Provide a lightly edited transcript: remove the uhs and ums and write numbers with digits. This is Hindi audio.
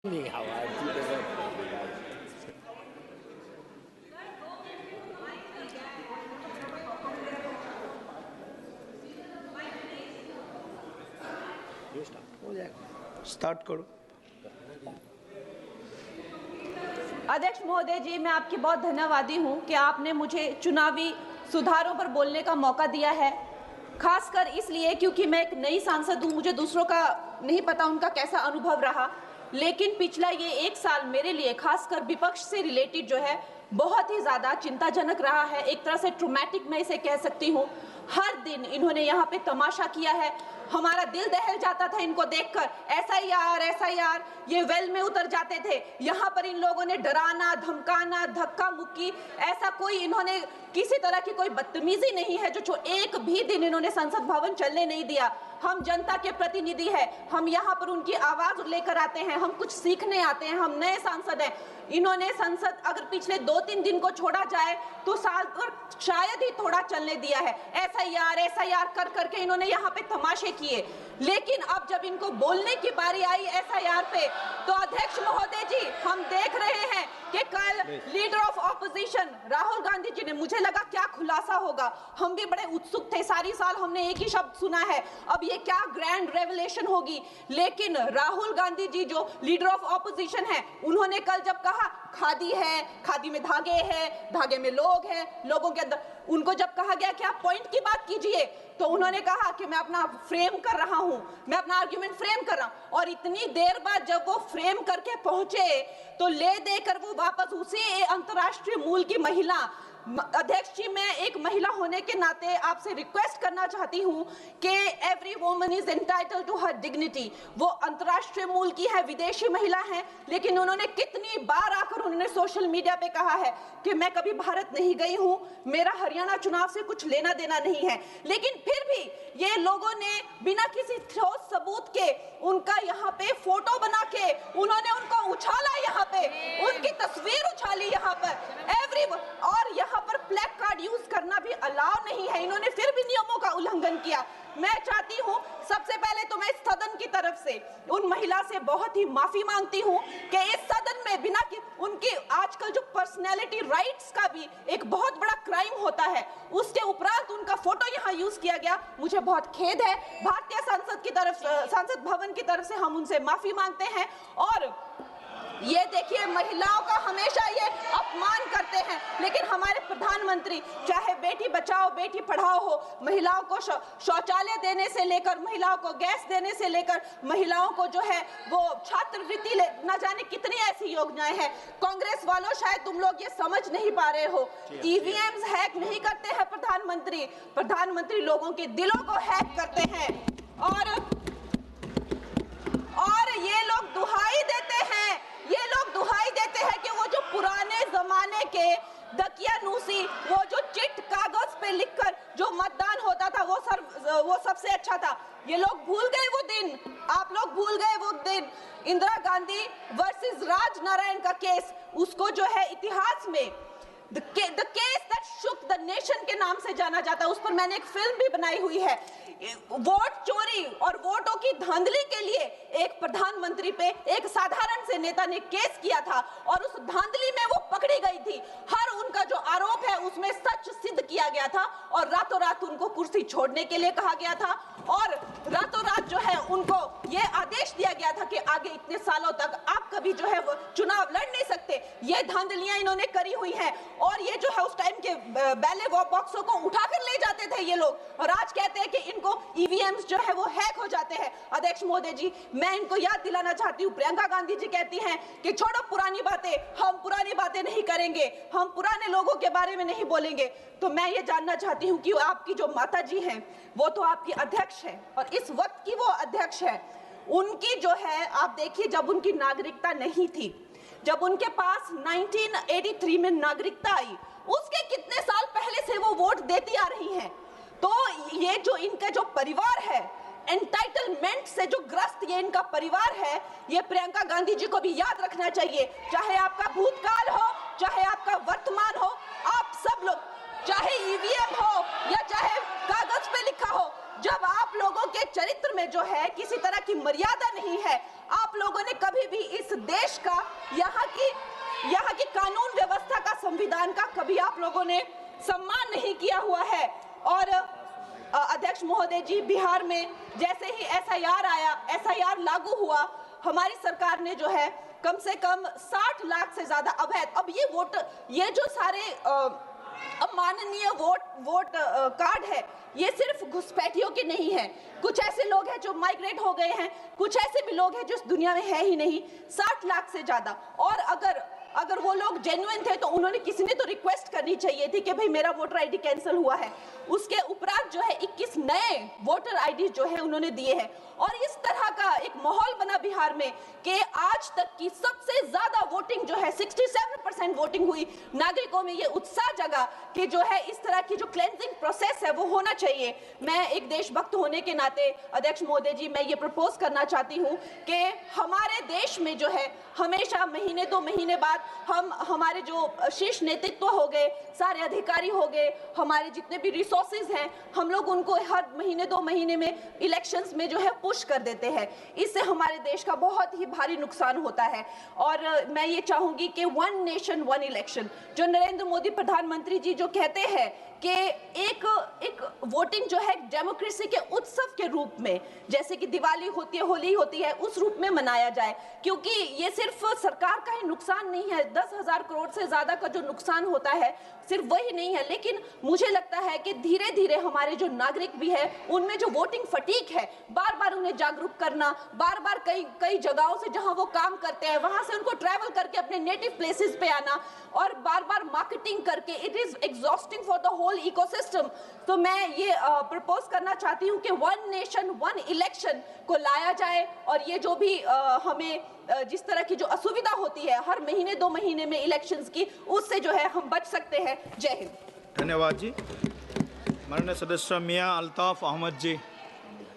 你好啊，记得问。हो जाएगा, स्टार्ट करो। अध्यक्ष महोदय जी, मैं आपकी बहुत धन्यवादी हूं कि आपने मुझे चुनावी सुधारों पर बोलने का मौका दिया है, खासकर इसलिए क्योंकि मैं एक नई सांसद हूं, मुझे दूसरों का नहीं पता उनका कैसा अनुभव रहा, लेकिन पिछला ये एक साल मेरे लिए खासकर विपक्ष से रिलेटेड जो है बहुत ही ज़्यादा चिंताजनक रहा है। एक तरह से ट्रॉमेटिक मैं इसे कह सकती हूँ। हर दिन इन्होंने यहाँ पे तमाशा किया है, हमारा दिल दहल जाता था इनको देखकर। एसआईआर ये वेल में उतर जाते थे। यहाँ पर इन लोगों ने डराना, धमकाना, धक्का मुक्की, ऐसा कोई इन्होंने किसी तरह की कोई बदतमीजी नहीं है जो एक भी दिन इन्होंने संसद भवन चलने नहीं दिया। हम जनता के प्रतिनिधि हैं, हम यहाँ पर उनकी आवाज लेकर आते हैं, हम कुछ सीखने आते हैं, हम नए सांसद हैं। इन्होंने संसद अगर पिछले 2-3 दिन को छोड़ा जाए तो साल पर शायद ही थोड़ा चलने दिया है। एसआईआर कर करके इन्होंने यहाँ पे तमाशे किए, लेकिन अब जब इनको बोलने की बारी आई एसआईआर पे, तो अध्यक्ष महोदय जी हम देख रहे हैं कि कल leader of opposition Rahul Gandhi ji ने, मुझे लगा क्या खुलासा होगा, हम भी बड़े उत्सुक थे, सारी साल हमने एक ही शब्द सुना है, अब ये क्या ग्रैंड रेवलेशन होगी। लेकिन राहुल गांधी जी जो लीडर ऑफ ऑपोजिशन है, उन्होंने कल जब कहा खादी है, खादी में धागे हैं, धागे में लोग हैं, लोगों के अंदर, उनको जब कहा गया कि आप पॉइंट की बात कीजिए, तो उन्होंने कहा कि मैं अपना फ्रेम कर रहा हूं, मैं अपना आर्ग्यूमेंट फ्रेम कर रहा हूं। और इतनी देर बाद जब वो फ्रेम करके पहुंचे तो ले देकर वो वापस उसी अंतर्राष्ट्रीय मूल की महिला, अध्यक्ष जी मैं एक महिला होने के नाते आपसे रिक्वेस्ट करना चाहती हूं कि every woman is entitled to her dignity. वो अंतर्राष्ट्रीय मूल की है, विदेशी महिला है, लेकिन उन्होंने कितनी बार आकर उन्होंने सोशल मीडिया पे कहा है कि मैं कभी भारत नहीं गई हूं, मेरा हरियाणा चुनाव से कुछ लेना देना नहीं है। लेकिन फिर भी ये लोगों ने बिना किसी ठोस सबूत के उनका यहाँ पे फोटो बना के उन्होंने उनको उछाला, यहाँ पे उनकी तस्वीर उछाली यहाँ पर और यहाँ पर प्लेक कार्ड यूज करना भी अलाउ नहीं है। इन्होंने फिर भी नियमों का उल्लंघन किया। मैं चाहती हूँ सबसे पहले तो मैं इस सदन की तरफ से उन महिला से बहुत ही माफी मांगती हूँ कि इस सदन में बिना कि उनकी आजकल जो पर्सनैलिटी राइट्स का भी एक बहुत बड़ा क्राइम होता है, उसके उपरांत उनका फोटो यहाँ यूज किया गया, मुझे बहुत खेद है। भारतीय संसद भवन की तरफ से हम उनसे माफी मांगते हैं। और ये देखिए महिलाओं का हमेशा ये अपमान करते हैं, लेकिन हमारे प्रधानमंत्री चाहे बेटी बचाओ बेटी पढ़ाओ हो, महिलाओं को शौचालय देने से लेकर, महिलाओं को गैस देने से लेकर, महिलाओं को जो है वो छात्रवृत्ति न जाने कितनी ऐसी योजनाएं हैं। कांग्रेस वालों शायद तुम लोग ये समझ नहीं पा रहे हो, ईवीएम्स हैक नहीं करते हैं प्रधानमंत्री लोगों के दिलों को हैक करते हैं। और ये लोग दुहाई देते हैं कि वो जो पुराने जमाने के दकियानूसी, वो जो चिट कागज पे लिखकर जो मतदान होता था वो सबसे अच्छा था। ये लोग भूल गए वो दिन, आप लोग भूल गए वो दिन। इंदिरा गांधी वर्सेस राज नारायण का केस, उसको जो है इतिहास में The case that shook the nation के नाम से जाना जाता है। उस पर मैंने एक फिल्म भी बनाई हुई है। वोट चोरी और वोटों की धांधली के लिए एक प्रधानमंत्री पे एक साधारण से नेता ने केस किया था और उस धांधली में वो पकड़ी गई थी। हर उनका जो आरोप है उसमें सच सिद्ध किया गया था और रातों रात उनको कुर्सी छोड़ने के लिए कहा गया था और रातों रात जो है उनको ये आदेश दिया गया था कि आगे इतने सालों तक आप कभी जो है वो चुनाव लड़ नहीं सकते। ये धांधलियां इन्होंने करी हुई हैं और ये जो है उस टाइम के बैलेट बॉक्सों को उठाकर ले जाते थे ये लोग, और आज कहते हैं कि इनको ईवीएम्स जो है वो हैक हो जाते हैं। अध्यक्ष महोदय जी मैं इनको याद दिलाना चाहती हूँ, प्रियंका गांधी जी कहती हैं कि छोड़ो पुरानी बातें, हम पुरानी बातें नहीं करेंगे, हम पुराने लोगों के बारे में नहीं बोलेंगे। तो मैं ये जानना चाहती हूँ कि आपकी जो माता जी हैं वो तो आपकी अध्यक्ष है और इस वक्त की वो अध्यक्ष है, उनकी जो है आप देखिए जब उनकी नागरिकता नहीं थी, जब उनके पास 1983 में नागरिकता आई, उसके कितने साल पहले से वो वोट देती आ रही हैं। तो ये जो इनका जो परिवार है, एंटाइटलमेंट से जो ग्रस्त ये इनका परिवार है, ये प्रियंका गांधी जी को भी याद रखना चाहिए। चाहे आपका भूतकाल हो, चाहे आपका वर्तमान हो, आप सब लोग, चाहे ईवीएम हो या चाहे कागज पे लिखा हो, जब आप लोगों के चरित्र में जो है किसी तरह की मर्यादा नहीं है, आप लोगों ने कभी भी इस देश का, यहाँ की कानून व्यवस्था का, संविधान का कभी आप लोगों ने सम्मान नहीं किया हुआ है। और अध्यक्ष महोदय जी, बिहार में जैसे ही एसआईआर आया, एसआईआर लागू हुआ, हमारी सरकार ने जो है कम से कम 60 लाख से ज्यादा अवैध, अब ये जो सारे अमाननीय वोट कार्ड है, ये सिर्फ घुसपैठियों के नहीं है। कुछ ऐसे लोग हैं जो माइग्रेट हो गए हैं, कुछ ऐसे भी लोग हैं जो इस दुनिया में है ही नहीं। 60 लाख से ज्यादा। और अगर वो लोग जेन्युइन थे तो उन्होंने, किसी ने तो रिक्वेस्ट करनी चाहिए थी कि भाई मेरा वोटर आईडी कैंसिल हुआ है। उसके उपरांत जो है 21 नए वोटर आईडी जो है उन्होंने दिए हैं। और इस तरह का एक माहौल बना बिहार में कि आज तक की सबसे ज्यादा वोटिंग जो है 67% वोटिंग हुई। नागरिकों में ये उत्साह जगा कि जो है इस तरह की जो क्लेंजिंग प्रोसेस है वो होना चाहिए। मैं एक देशभक्त होने के नाते अध्यक्ष महोदय जी, मैं ये प्रपोज करना चाहती हूँ कि हमारे देश में जो है हमेशा महीने 2 महीने बाद हमारे जो शीर्ष नेतृत्व हो गए, सारे अधिकारी हो गए, हमारे जितने भी रिसोर्सेज हैं, हम लोग उनको हर महीने 2 महीने में इलेक्शंस में जो है पुश कर देते हैं। इससे हमारे देश का बहुत ही भारी नुकसान होता है। और मैं ये चाहूंगी कि 1 नेशन 1 इलेक्शन, जो नरेंद्र मोदी प्रधानमंत्री जी जो कहते हैं कि एक वोटिंग जो है डेमोक्रेसी के उत्सव के रूप में, जैसे कि दिवाली होती है, होली होती है, उस रूप में मनाया जाए। क्योंकि ये सिर्फ सरकार का ही नुकसान नहीं है, 10,000 करोड़ से ज्यादा का जो नुकसान होता है सिर्फ वही नहीं है, लेकिन मुझे लगता है कि धीरे धीरे हमारे जो नागरिक भी है उनमें जो वोटिंग फटीक है, बार बार उन्हें जागरूक करना, बार बार कई जगहों से जहां वो काम करते हैं वहां से उनको ट्रैवल करके अपने नेटिव प्लेसेस पे आना और बार बार मार्केटिंग करके, it is exhausting for the whole ecosystem. तो मैं ये प्रपोज करना चाहती हूँ कि 1 नेशन 1 इलेक्शन को लाया जाए। और ये जो भी हमें जिस तरह की जो असुविधा होती है हर महीने 2 महीने में इलेक्शंस की, उससे जो है हम बच सकते हैं। जय हिंद। धन्यवाद जी। माननीय सदस्य मियां अल्ताफ अहमद जी।